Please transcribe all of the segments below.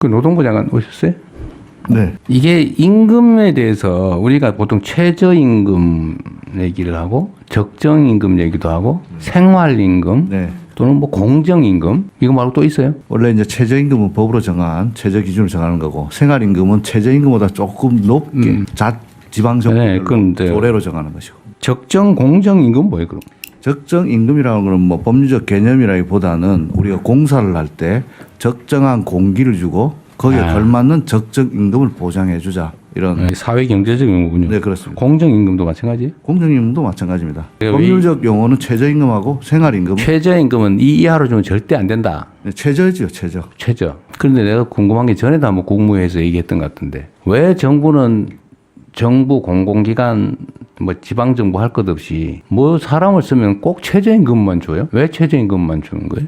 그 노동부 장관 오셨어요? 네. 이게 임금에 대해서 우리가 보통 최저임금 얘기를 하고 적정임금 얘기도 하고 생활임금 네. 또는 뭐 공정임금 이거 말고 또 있어요? 원래 이제 최저임금은 법으로 정한 최저 기준을 정하는 거고 생활임금은 최저임금보다 조금 높게 지방 네, 정부별로 그런데 조례로 정하는 것이고 적정 공정임금 뭐예요 그럼? 적정임금이라는 것은 뭐 법률적 개념이라기보다는 우리가 공사를 할 때 적정한 공기를 주고 거기에 걸맞는 적정임금을 보장해 주자 이런. 네, 사회 경제적인 거군요. 네, 그렇습니다. 공정임금도 마찬가지? 공정임금도 마찬가지입니다. 네, 법률적 용어는 최저임금하고 생활임금. 최저임금은 이 이하로 주면 절대 안 된다. 네, 최저지요, 최저. 최저. 그런데 내가 궁금한 게 전에도 한번 국무회의에서 얘기했던 것 같은데 왜 정부는 정부 공공기관 뭐 지방정부 할 것 없이 뭐 사람을 쓰면 꼭 최저임금만 줘요? 왜 최저임금만 주는 거예요?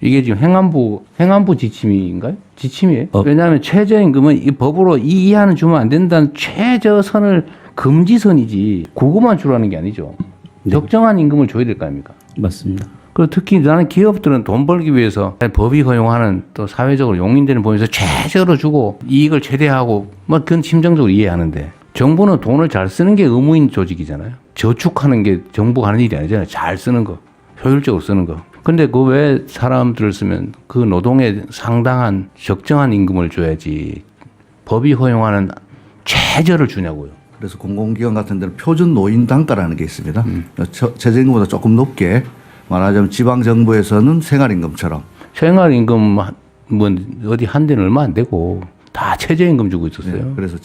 이게 지금 행안부 지침인가요? 지침이에요? 왜냐하면 최저임금은 이 법으로 이 이하는 주면 안 된다는 최저선을 금지선이지 그거만 주라는 게 아니죠. 적정한 임금을 줘야 될 거 아닙니까? 맞습니다. 그리고 특히 나는 기업들은 돈 벌기 위해서 법이 허용하는 또 사회적으로 용인되는 범위에서 최저로 주고 이익을 최대화하고 뭐 그건 심정적으로 이해하는데 정부는 돈을 잘 쓰는 게 의무인 조직이잖아요. 저축하는 게 정부가 하는 일이 아니잖아요. 잘 쓰는 거, 효율적으로 쓰는 거. 근데 그 왜 사람들을 쓰면 그 노동에 상당한 적정한 임금을 줘야지 법이 허용하는 최저를 주냐고요. 그래서 공공기관 같은 데는 표준 노인 단가라는 게 있습니다. 최저임금보다 조금 높게 말하자면 지방정부에서는 생활임금처럼. 생활임금 뭐 어디 한 대는 얼마 안 되고 다 최저임금 주고 있었어요. 네, 그래서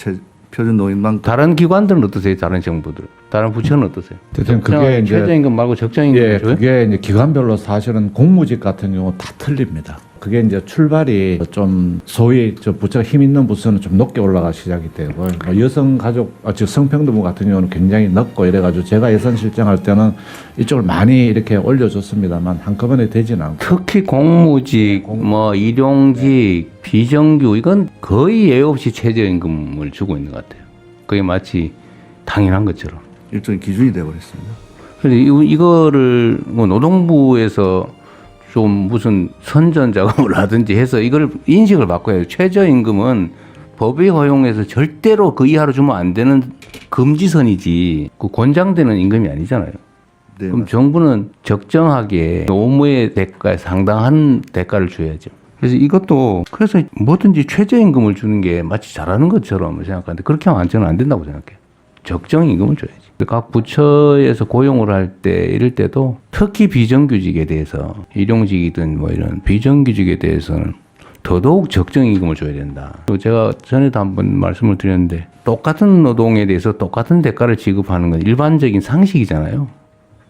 표준 노인 단가. 다른 기관들은 어떠세요? 다른 정부들, 다른 부처는 어떠세요? 대통령 그게 이제 최저임금 말고 적정임금 예, 줘요? 그게 이제 기관별로 사실은 공무직 같은 경우 다 틀립니다. 그게 이제 출발이 좀 소위 저 부처 힘 있는 부서는 좀 높게 올라가 시작이 되고 뭐 여성 가족 즉 성평등부 같은 경우는 굉장히 높고 이래가지고 제가 예산 실정할 때는 이쪽을 많이 이렇게 올려줬습니다만 한꺼번에 되지는 않고. 특히 공무직, 뭐 일용직, 비정규 이건 거의 예외 없이 최저임금을 주고 있는 것 같아요. 그게 마치 당연한 것처럼. 일종의 기준이 되어버렸습니다. 그런데 이거를 뭐 노동부에서 좀 무슨 선전 작업을 하든지 해서 이걸 인식을 바꿔야 해요. 최저임금은 법이 허용해서 절대로 그 이하로 주면 안 되는 금지선이지 그 권장되는 임금이 아니잖아요. 네, 그럼 정부는 적정하게 노무의 대가에 상당한 대가를 줘야죠. 그래서 이것도 그래서 뭐든지 최저임금을 주는 게 마치 잘하는 것처럼 생각하는데 그렇게 하면 저는 안 된다고 생각해요. 적정임금을 줘야지. 각 부처에서 고용을 할 때 이럴 때도 특히 비정규직에 대해서 일용직이든 뭐 이런 비정규직에 대해서는 더더욱 적정임금을 줘야 된다. 그리고 제가 전에도 한번 말씀을 드렸는데 똑같은 노동에 대해서 똑같은 대가를 지급하는 건 일반적인 상식이잖아요.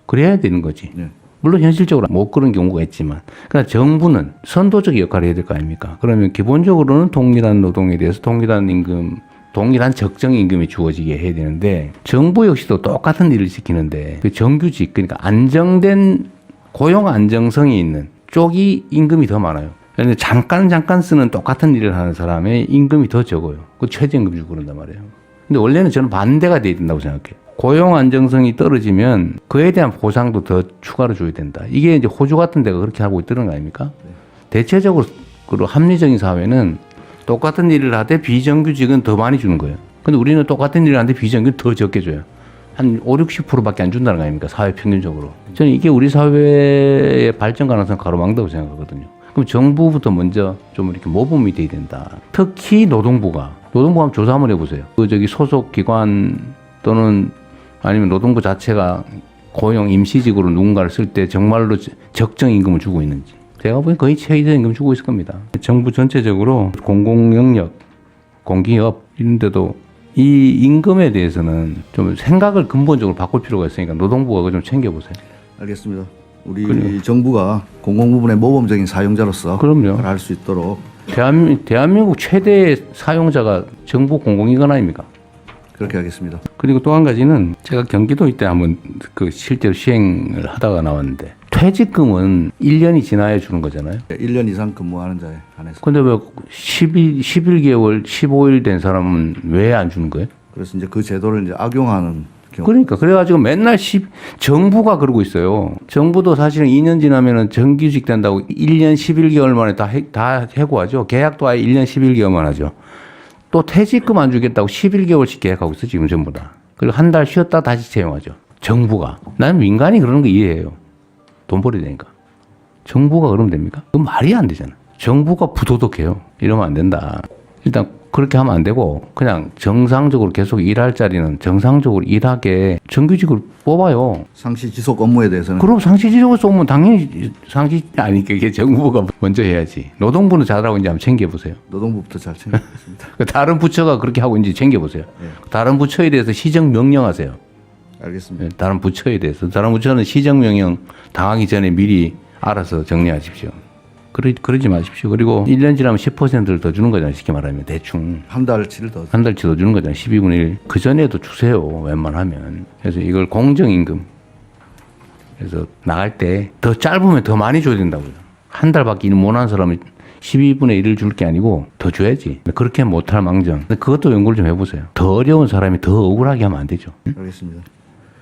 그래야 되는 거지. 네. 물론 현실적으로 못 그런 경우가 있지만 그러나 정부는 선도적 역할을 해야 될 거 아닙니까? 그러면 기본적으로는 동일한 노동에 대해서 동일한 임금 동일한 적정 임금이 주어지게 해야 되는데 정부 역시도 똑같은 일을 시키는데 그 정규직 그러니까 안정된 고용 안정성이 있는 쪽이 임금이 더 많아요. 그런데 잠깐 쓰는 똑같은 일을 하는 사람의 임금이 더 적어요. 그 최저임금 주고 그런단 말이에요. 근데 원래는 저는 반대가 돼야 된다고 생각해요. 고용 안정성이 떨어지면 그에 대한 보상도 더 추가로 줘야 된다. 이게 이제 호주 같은 데가 그렇게 하고 있다는 거 아닙니까? 대체적으로 합리적인 사회는 똑같은 일을 하되 비정규직은 더 많이 주는 거예요. 근데 우리는 똑같은 일을 하는데 비정규직은 더 적게 줘요. 한 50~60%밖에 안 준다는 거 아닙니까? 사회 평균적으로. 저는 이게 우리 사회의 발전 가능성 가로막는다고 생각하거든요. 그럼 정부부터 먼저 좀 이렇게 모범이 돼야 된다. 특히 노동부가 한번 조사 한번 해보세요. 소속 기관 또는 아니면 노동부 자체가 고용 임시직으로 누군가를 쓸 때 정말로 적정 임금을 주고 있는지. 제가 보기엔 거의 최저임금 주고 있을 겁니다. 정부 전체적으로 공공영역, 공기업 이런 데도 이 임금에 대해서는 좀 생각을 근본적으로 바꿀 필요가 있으니까 노동부가 그거 좀 챙겨보세요. 알겠습니다. 우리 정부가 공공부문의 모범적인 사용자로서 그럼요. 할 수 있도록 대한민국 최대 사용자가 정부 공공기관 아닙니까? 그렇게 하겠습니다. 그리고 또 한 가지는 제가 경기도 이때 한번 그 실제로 시행을 하다가 나왔는데 퇴직금은 1년이 지나야 주는 거잖아요. 1년 이상 근무하는 자에 한해서. 근데 왜 11개월, 15일 된 사람은 왜 안 주는 거예요? 그래서 이제 그 제도를 이제 악용하는 경우. 그러니까 그래가지고 맨날 정부가 그러고 있어요. 정부도 사실은 2년 지나면은 정규직 된다고 1년 11개월 만에 다 해고하죠. 계약도 아예 1년 11개월만 하죠. 또 퇴직금 안 주겠다고 11개월씩 계약하고 있어 지금 전부 다. 그리고 한 달 쉬었다 다시 채용하죠. 정부가. 나는 민간이 그러는 거 이해해요. 돈 벌어야 되니까. 정부가 그러면 됩니까? 그건 말이 안 되잖아. 정부가 부도덕해요. 이러면 안 된다. 일단 그렇게 하면 안 되고 그냥 정상적으로 계속 일할 자리는 정상적으로 일하게 정규직으로 뽑아요. 상시 지속 업무에 대해서는 그럼 상시지적으로 쏘면 당연히 아니 그게 정부가 먼저 해야지. 노동부는 잘하고 있는지 한번 챙겨보세요. 노동부부터 잘 챙기겠습니다. 다른 부처가 그렇게 하고 있는지 챙겨보세요. 다른 부처에 대해서 시정 명령하세요. 알겠습니다. 다른 부처에 대해서. 다른 부처는 시정 명령 당하기 전에 미리 알아서 정리하십시오. 그러지 마십시오. 그리고 1년 지나면 10%를 더 주는 거잖아요. 쉽게 말하면 대충. 한 달치를 더. 한 달치 더 주는 거잖아요. 12분의 1. 그 전에도 주세요. 웬만하면. 그래서 이걸 공정임금. 그래서 나갈 때 더 짧으면 더 많이 줘야 된다고요. 한 달밖에 일 못한 사람은 12분의 1을 줄 게 아니고 더 줘야지. 그렇게 못할 망정. 근데 그것도 연구를 좀 해보세요. 더 어려운 사람이 더 억울하게 하면 안 되죠. 알겠습니다.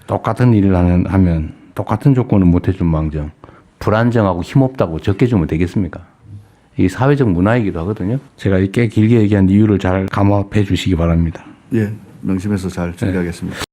똑같은 일을 하면 똑같은 조건을 못 해준 망정. 불안정하고 힘없다고 적게 주면 되겠습니까? 이게 사회적 문화이기도 하거든요. 제가 꽤 길게 얘기한 이유를 잘 감압해 주시기 바랍니다. 예, 명심해서 잘 준비하겠습니다.